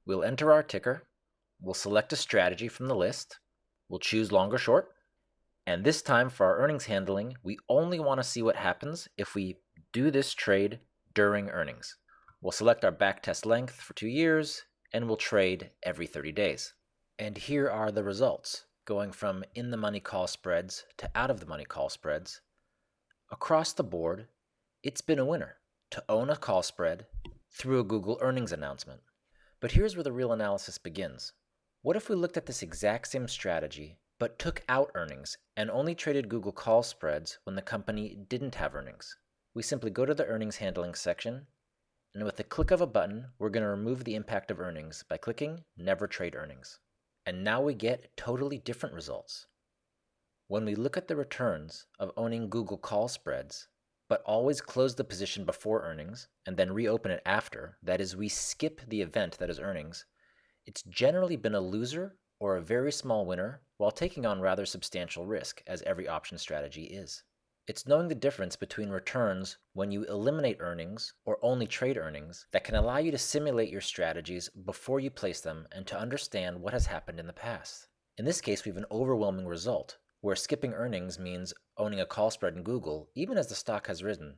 We'll enter our ticker, we'll select a strategy from the list, we'll choose long or short, and this time for our earnings handling, we only want to see what happens if we do this trade during earnings. We'll select our backtest length for 2 years, and we'll trade every 30 days. And here are the results, going from in-the-money call spreads to out-of-the-money call spreads. Across the board, it's been a winner to own a call spread through a Google earnings announcement. But here's where the real analysis begins. What if we looked at this exact same strategy, but took out earnings and only traded Google call spreads when the company didn't have earnings? We simply go to the earnings handling section, and with the click of a button, we're going to remove the impact of earnings by clicking Never Trade Earnings. And now we get totally different results. When we look at the returns of owning Google call spreads, but always close the position before earnings and then reopen it after, that is, we skip the event that is earnings, it's generally been a loser or a very small winner while taking on rather substantial risk, as every option strategy is. It's knowing the difference between returns when you eliminate earnings or only trade earnings that can allow you to simulate your strategies before you place them and to understand what has happened in the past. In this case, we have an overwhelming result, where skipping earnings means owning a call spread in Google, even as the stock has risen,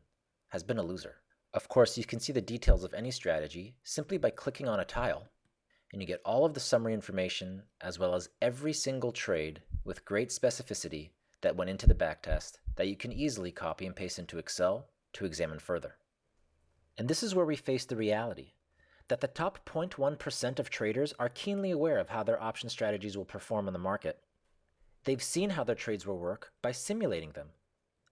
has been a loser. Of course, you can see the details of any strategy simply by clicking on a tile, and you get all of the summary information as well as every single trade with great specificity that went into the backtest that you can easily copy and paste into Excel to examine further. And this is where we face the reality that the top 0.1% of traders are keenly aware of how their option strategies will perform in the market. They've seen how their trades will work by simulating them.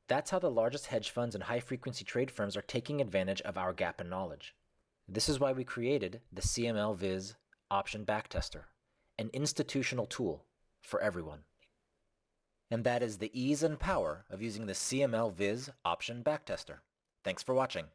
That's how the largest hedge funds and high-frequency trade firms are taking advantage of our gap in knowledge. This is why we created the CML Viz Option Backtester, an institutional tool for everyone. And that is the ease and power of using the CML Viz Option Backtester. Thanks for watching.